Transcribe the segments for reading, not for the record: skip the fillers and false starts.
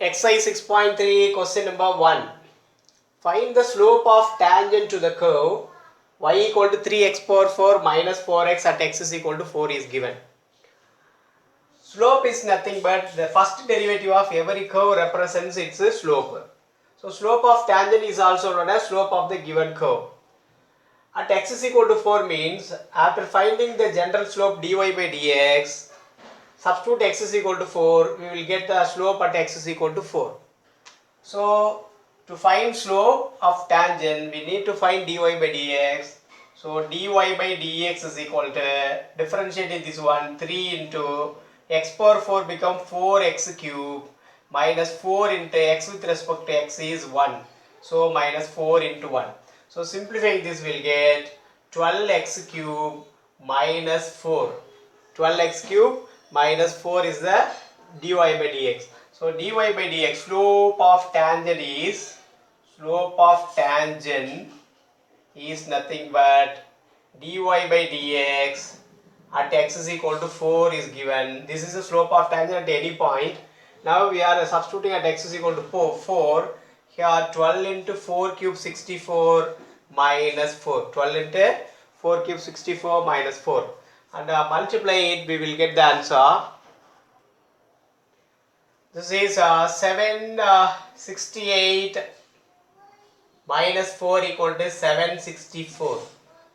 Exercise 6.3, question number 1. Find the slope of tangent to the curve y equal to 3x power 4 minus 4x at x is equal to 4 is given. Slope is nothing but the first derivative of every curve represents its slope. So slope of tangent is also known as slope of the given curve. At x is equal to 4 means after finding the general slope dy by dx, substitute x is equal to 4, we will get the slope at x is equal to 4. So to find slope of tangent, we need to find dy by dx. So dy by dx is equal to, differentiating this one, 3 into x power 4 become 4x cube minus 4 into x with respect to x is 1. So minus 4 into 1. So simplifying this will get 12x cube minus 4. 12x cube minus 4 is the dy by dx. So dy by dx, slope of tangent is nothing but dy by dx at x is equal to 4 is given. This is the slope of tangent at any point. Now we are substituting at x is equal to 4. Here 12 into 4 cube 64 minus 4. 12 into 4 cube 64 minus 4. And multiply it, we will get the answer. This is 768 minus 4 equal to 764.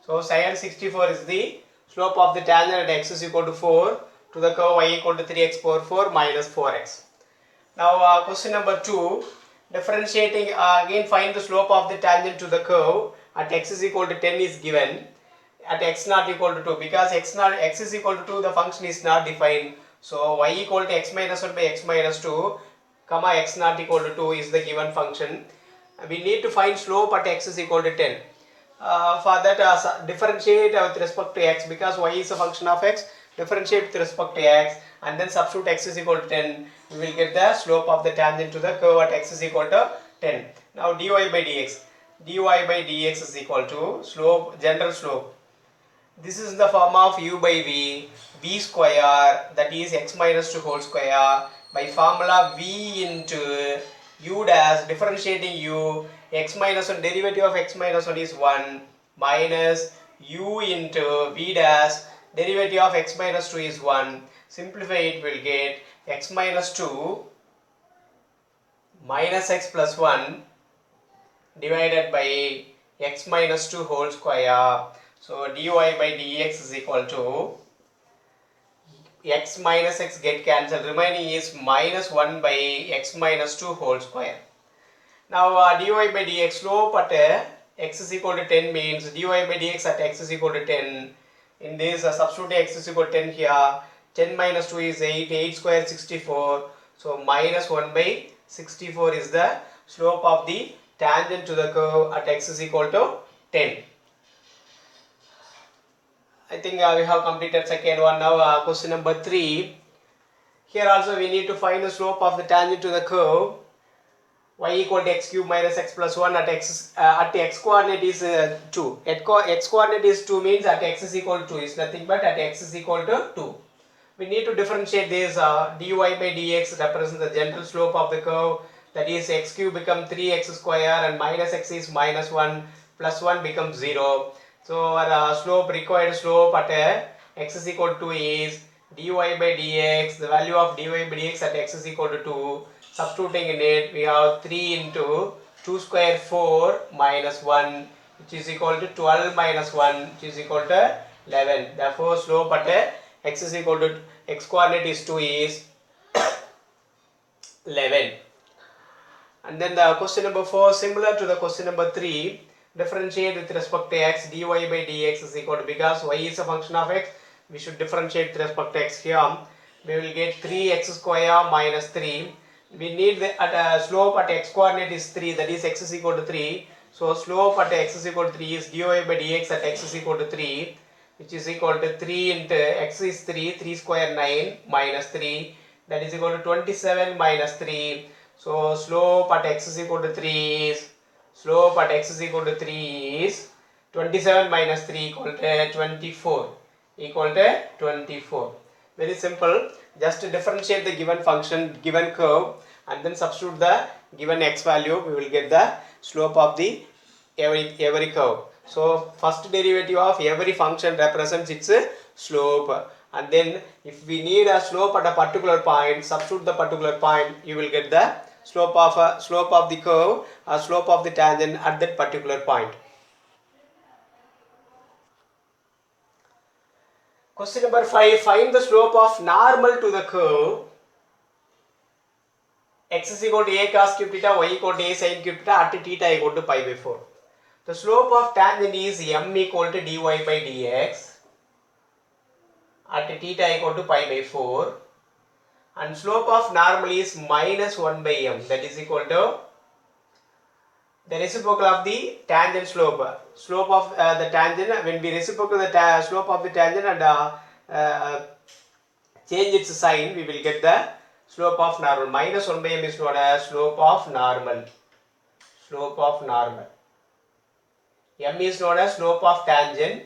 So 764 is the slope of the tangent at x is equal to 4 to the curve y equal to 3x power 4 minus 4x. Now question number 2, differentiating again find the slope of the tangent to the curve at x is equal to 10 is given. At x not equal to 2, because x is equal to 2, the function is not defined. So y equal to x minus 1 by x minus 2 comma x not equal to 2 is the given function. We need to find slope at x is equal to 10. For that differentiate with respect to x, because y is a function of x, differentiate with respect to x and then substitute x is equal to 10, we will get the slope of the tangent to the curve at x is equal to 10. Now dy by dx is equal to slope, general slope. This is the form of u by v square, that is x minus 2 whole square, by formula v into u dash, differentiating u, x minus 1, derivative of x minus 1 is 1 minus u into v dash, derivative of x minus 2 is 1. Simplify it, will get x minus 2 minus x plus 1 divided by x minus 2 whole square. So dy by dx is equal to x minus x get cancelled, remaining is minus 1 by x minus 2 whole square. Now dy by dx, slope at x is equal to 10 means dy by dx at x is equal to 10. In this substitute x is equal to 10 here, 10 minus 2 is 8, 8 square 64, so minus 1 by 64 is the slope of the tangent to the curve at x is equal to 10. I think we have completed second one. Now question number 3. Here also we need to find the slope of the tangent to the curve y equal to x cube minus x plus 1 at x coordinate is 2. X coordinate is 2 means at x is equal to 2 is nothing but at x is equal to 2. We need to differentiate this. Dy by dx represents the general slope of the curve, that is x cube become 3x square and minus x is minus 1 plus 1 becomes 0. So our required slope at x is equal to 2 is dy by dx, the value of dy by dx at x is equal to 2. Substituting in it, we have 3 into 2 square 4 minus 1, which is equal to 12 minus 1, which is equal to 11. Therefore slope at x is equal to, x coordinate is 2 is 11. And then the question number 4, similar to the question number 3, differentiate with respect to x, dy by dx is equal to, because y is a function of x, we should differentiate with respect to x here. We will get 3x square minus 3. We need the slope at x coordinate is 3, that is x is equal to 3. So slope at x is equal to 3 is dy by dx at x is equal to 3, which is equal to 3 into x is 3, 3 square 9 minus 3, that is equal to 27 minus 3. So slope at x is equal to 3 is, 27 minus 3 equal to 24, Very simple. Just differentiate the given function, given curve and then substitute the given x value, we will get the slope of the every curve. So first derivative of every function represents its slope, and then if we need a slope at a particular point, substitute the particular point, you will get the slope of the curve, slope of the tangent at that particular point. Question number 5. Find the slope of normal to the curve x is equal to a cos cube theta, y equal to a sin cube theta at theta equal to pi by 4. The slope of tangent is m equal to dy by dx at theta equal to pi by 4, and slope of normal is minus 1 by m, that is equal to the reciprocal of the tangent slope. Slope of the tangent, when we reciprocal the slope of the tangent and change its sign, we will get the slope of normal. Minus 1 by m is known as slope of normal. Slope of normal. M is known as slope of tangent,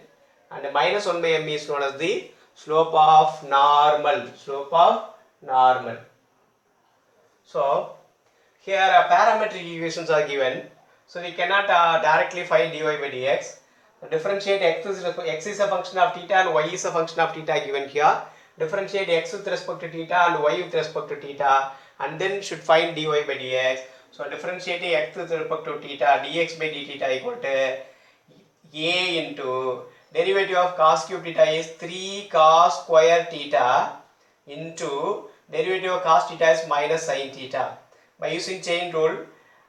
and minus 1 by m is known as the slope of normal. Slope of normal. So here parametric equations are given, so we cannot directly find dy by dx. Differentiate x is a function of theta and y is a function of theta given here. Differentiate x with respect to theta and y with respect to theta, and then should find dy by dx. So differentiating x with respect to theta, dx by d theta equal to a into derivative of cos cube theta is 3 cos square theta into derivative of cos theta is minus sin theta. By using chain rule,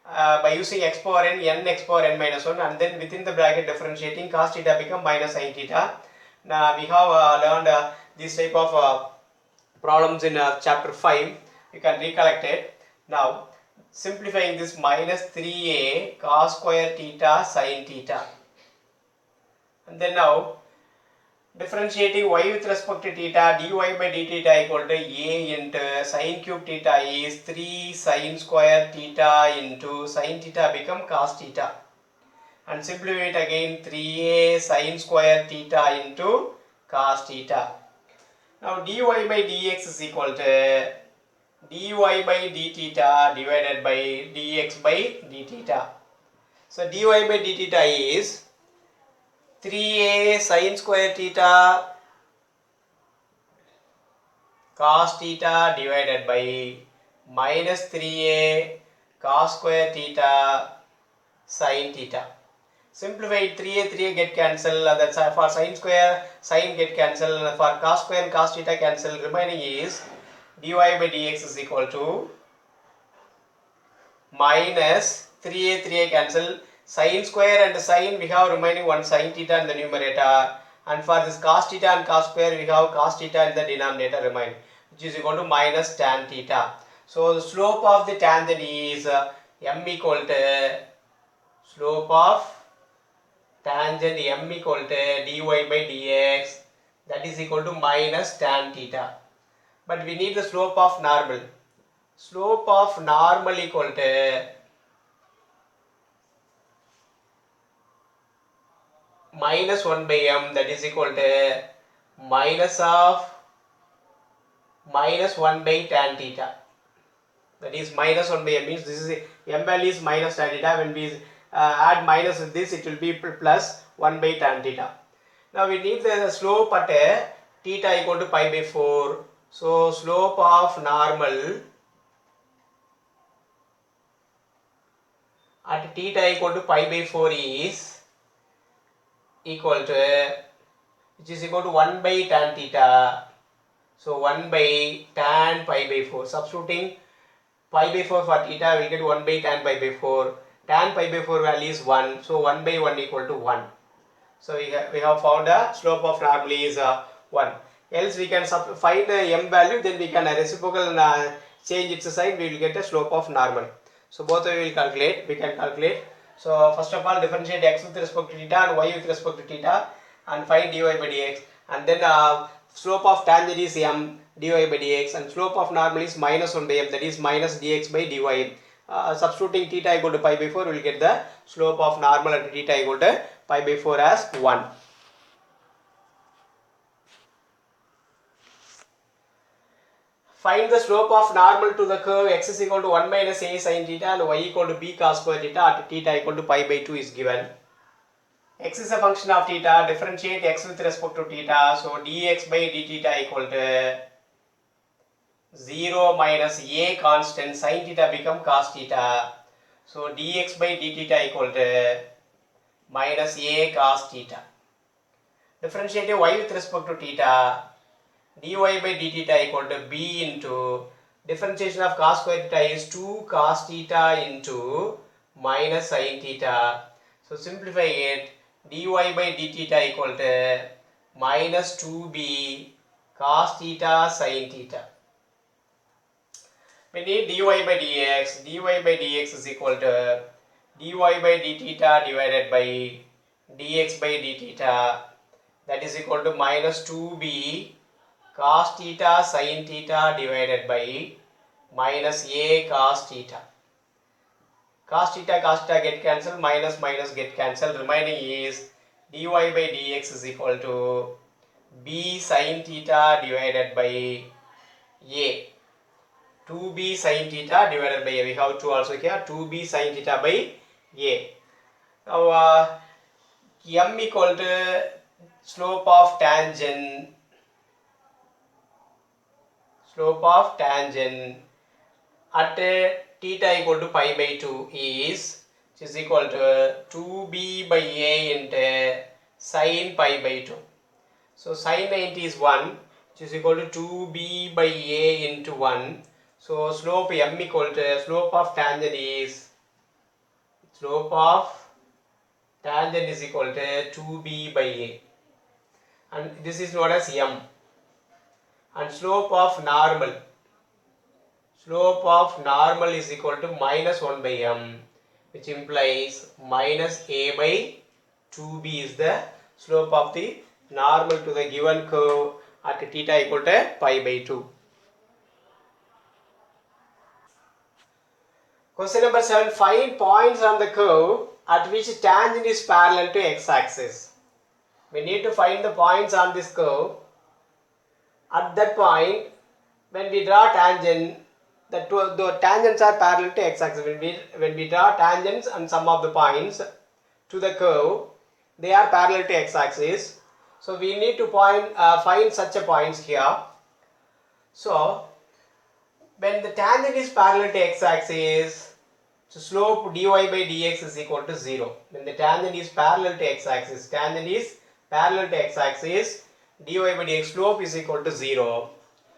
by using x power n x power n minus 1, and then within the bracket differentiating, cos theta become minus sin theta. Now we have learned this type of problems in chapter 5. You can recollect it. Now simplifying this, minus 3a cos square theta sin theta, and then now differentiating y with respect to theta, dy by d theta equal to a into sin cube theta is 3 sin square theta into sin theta become cos theta, and simplify it again, 3a sin square theta into cos theta. Now dy by dx is equal to dy by d theta divided by dx by d theta. So dy by d theta is 3a sin square theta cos theta divided by minus 3a cos square theta sin theta. Simplify it, 3a get cancelled, that's for sin square sin get cancelled, for cos square and cos theta cancel, remaining is dy by dx is equal to minus 3a cancel, sin square and sin we have remaining one sin theta in the numerator, and for this cos theta and cos square we have cos theta in the denominator remain, which is equal to minus tan theta. So the slope of the tangent is m equal to slope of tangent m equal to dy by dx, that is equal to minus tan theta. But we need the slope of normal. Slope of normal equal to minus 1 by m, that is equal to minus of minus 1 by tan theta. That is minus 1 by m means this is m value is minus tan theta. When we add minus with this, it will be plus 1 by tan theta. Now we need the slope at theta equal to pi by 4. So slope of normal at theta equal to pi by 4 is equal to, which is equal to 1 by tan theta. So 1 by tan pi by 4. Substituting pi by 4 for theta, we will get 1 by tan pi by 4. Tan pi by 4 value is 1. So 1 by 1 equal to 1. So we have found a slope of normal is 1. Else we can find the m value, then we can reciprocal and change its sign, we will get a slope of normal. So both we will calculate, we can calculate. So first of all differentiate x with respect to theta and y with respect to theta and find dy by dx, and then slope of tangent is m dy by dx, and slope of normal is minus 1 by m, that is minus dx by dy. Substituting theta equal to pi by 4, we will get the slope of normal at theta equal to pi by 4 as 1. Find the slope of normal to the curve x is equal to 1 minus a sin theta and y equal to b cos square theta at theta equal to pi by 2 is given. X is a function of theta, differentiate x with respect to theta, so dx by d theta equal to 0 minus a constant sin theta become cos theta, so dx by d theta equal to minus a cos theta. Differentiate y with respect to theta, dy by d theta equal to b into differentiation of cos square theta is 2 cos theta into minus sin theta. So simplify it, dy by d theta equal to minus 2b cos theta sin theta. We need dy by dx. Dy by dx is equal to dy by d theta divided by dx by d theta, that is equal to minus 2b cos theta sin theta divided by minus a cos theta. Cos theta get cancelled, minus minus get cancelled, remaining is dy by dx is equal to b sin theta divided by a. 2b sin theta divided by a. We have 2 also here, 2b sin theta by a. Now m equal to slope of tangent at theta equal to pi by 2 is, which is equal to 2b by a into sin pi by 2. So sin 90 is 1, which is equal to 2b by a into 1. So slope m equal to slope of tangent is equal to 2b by a, and this is known as m. And slope of normal is equal to minus 1 by m, which implies minus a by 2b is the slope of the normal to the given curve at theta equal to pi by 2. Question number 7. Find points on the curve at which tangent is parallel to x-axis. We need to find the points on this curve. At that point, when we draw tangent, the tangents are parallel to x-axis. When we draw tangents on some of the points to the curve, they are parallel to x-axis. So we need to find such a points here. So when the tangent is parallel to x-axis, so slope dy by dx is equal to 0. When the tangent is parallel to x-axis, dy by dx slope is equal to 0.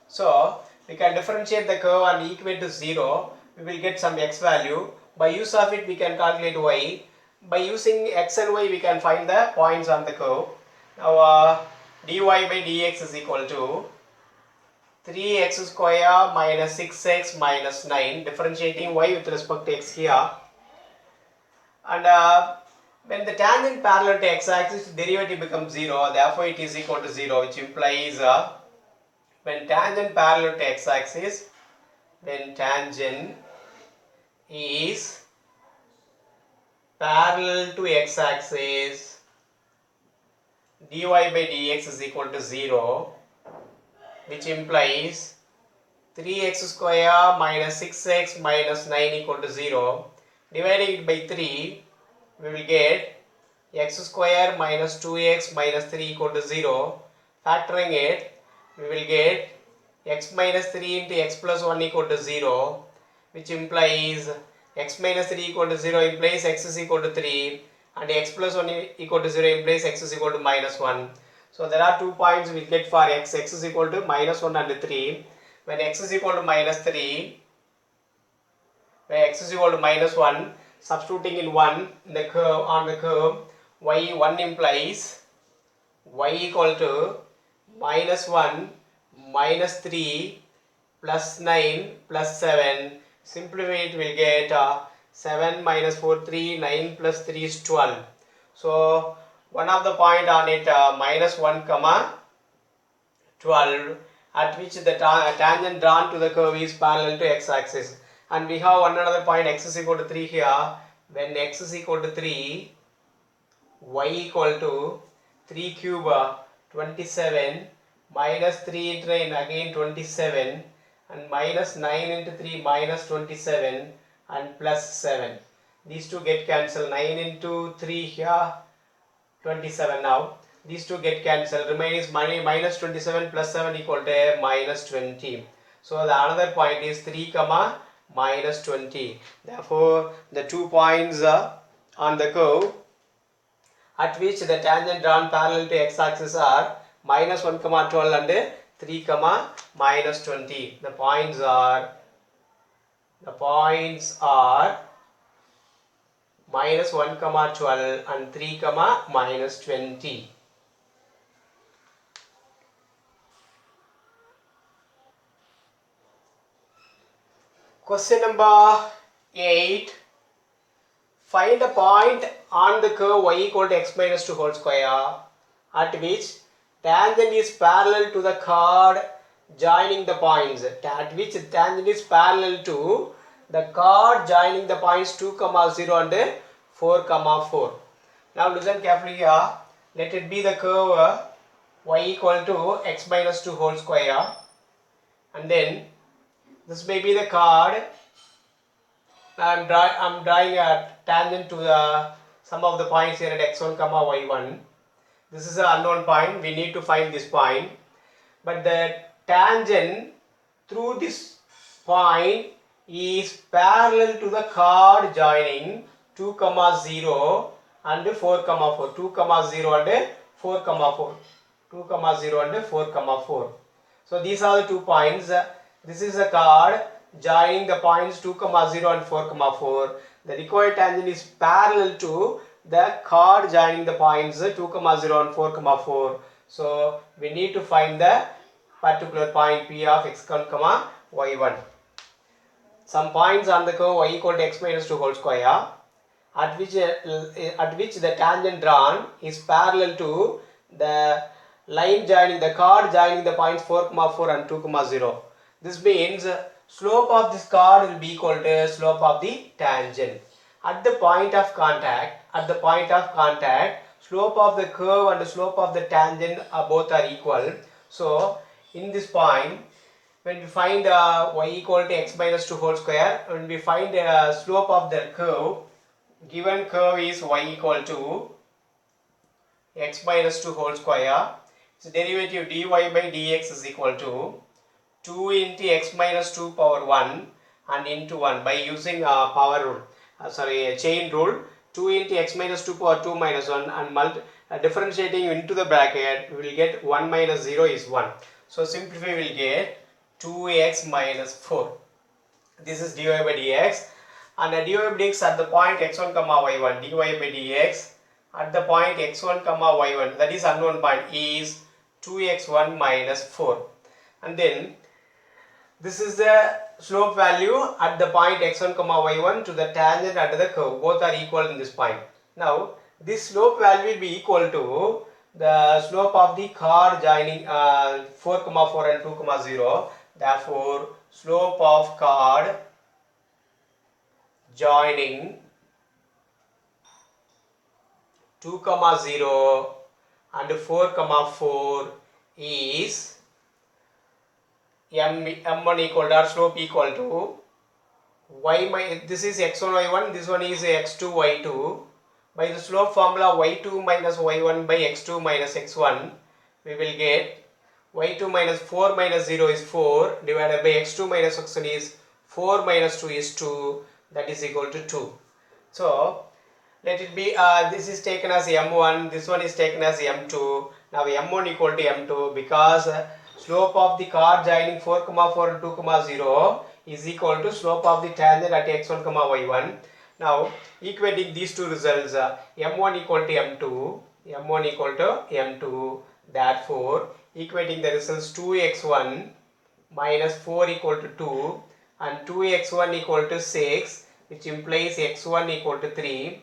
So we can differentiate the curve and equate to 0. We will get some x value. By use of it, we can calculate y. By using x and y, we can find the points on the curve. Now dy by dx is equal to 3x square minus 6x minus 9, differentiating y with respect to x here. And when the tangent parallel to x-axis, derivative becomes 0, therefore it is equal to 0, which implies when tangent parallel to x-axis, when tangent is parallel to x-axis, dy by dx is equal to 0, which implies 3x square minus 6x minus 9 equal to 0. Dividing it by 3, we will get x square minus 2x minus 3 equal to 0. Factoring it, we will get x minus 3 into x plus 1 equal to 0, which implies x minus 3 equal to 0 implies x is equal to 3, and x plus 1 equal to 0 implies x is equal to minus 1. So there are 2 points we will get for x is equal to minus 1 and 3. When x is equal to minus 3, when x is equal to minus 1, substituting in 1 in the curve, on the curve, y1 implies y equal to minus 1 minus 3 plus 9 plus 7. Simplify it, we will get 7 minus 4, 3, 9 plus 3 is 12. So one of the point on it minus 1 comma 12, at which the tangent drawn to the curve is parallel to x-axis. And we have one another point x is equal to 3 here. When x is equal to 3, y equal to 3 cube 27 minus 3 into 9 again 27, and minus 9 into 3 minus 27 and plus 7. These two get cancelled. 9 into 3 here, 27 now. These two get cancelled. Remaining is minus 27 plus 7 equal to minus 20. So the another point is 3 comma minus 20. Therefore the 2 points on the curve at which the tangent drawn parallel to x-axis are minus 1 comma 12 and 3 comma minus 20. The points are minus 1 comma 12 and 3 comma minus 20. Question number 8. Find a point on the curve y equal to x minus 2 whole square at which tangent is parallel to the chord joining the points. At which tangent is parallel to the chord joining the points 2 comma 0 and 4 comma 4. Now listen carefully here. Let it be the curve y equal to x minus 2 whole square, and then this may be the chord. I'm drawing a tangent to the some of the points here at x1 comma y1. This is an unknown point. We need to find this point. But the tangent through this point is parallel to the chord joining 2 comma 0 and 4 comma 4. 2 comma 0 and 4 comma 4. 2 comma 0 and 4 comma 4. So these are the 2 points. This is the chord joining the points 2 comma 0 and 4 comma 4. The required tangent is parallel to the chord joining the points 2 comma 0 and 4 comma 4. So we need to find the particular point P of x1 comma y1. Some points on the curve y equal to x minus 2 whole square at which the tangent drawn is parallel to the line joining the chord joining the points 4 comma 4 and 2 comma 0. This means slope of this chord will be equal to slope of the tangent. At the point of contact, slope of the curve and the slope of the tangent both are equal. So in this point, when we find y equal to x minus 2 whole square, when we find the slope of the curve, given curve is y equal to x minus 2 whole square, so derivative dy by dx is equal to 2 into x minus 2 power 1 and into 1 by using power rule, chain rule. 2 into x minus 2 power 2 minus 1 and differentiating into the bracket, we will get 1 minus 0 is 1. So simplify, we will get 2x minus 4. This is dy by dx, and dy by dx at the point x1 comma y1, dy by dx at the point x1 comma y1, that is unknown point, is 2x1 minus 4. And then this is the slope value at the point x1 comma y1 to the tangent under the curve. Both are equal in this point. Now this slope value will be equal to the slope of the chord joining 4 comma 4 and 2 comma 0. Therefore slope of chord joining 2 comma 0 and 4 comma 4 is m1 equal to, or slope equal to y this is x1 y1, this one is x2 y2. By the slope formula y2 minus y1 by x2 minus x1, we will get y2 minus 4 minus 0 is 4 divided by x2 minus x1 is 4 minus 2 is 2, that is equal to 2. So let it be, this is taken as m1, this one is taken as m2. Now m1 equal to m2 because slope of the chord joining 4 comma 4 and 2 comma 0 is equal to slope of the tangent at x1 comma y1. Now equating these two results, m1 equal to m2, m1 equal to m2. Therefore equating the results, 2x1 minus 4 equal to 2 and 2x1 equal to 6, which implies x1 equal to 3.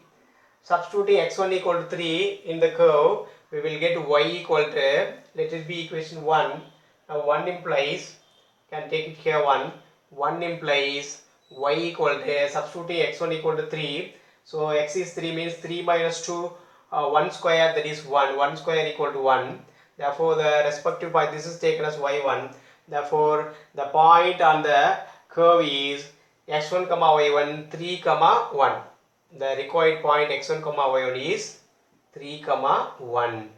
Substituting x1 equal to 3 in the curve, we will get y equal to, let it be equation 1. Now 1 implies, can take it here 1 implies y equal to, substituting x1 equal to 3. So x is 3 means 3 minus 2, 1 square, that is 1 square equal to 1. Therefore the respective point, this is taken as y1. Therefore, the point on the curve is x1 comma y1 3 comma 1. The required point x1 comma y1 is 3 comma 1.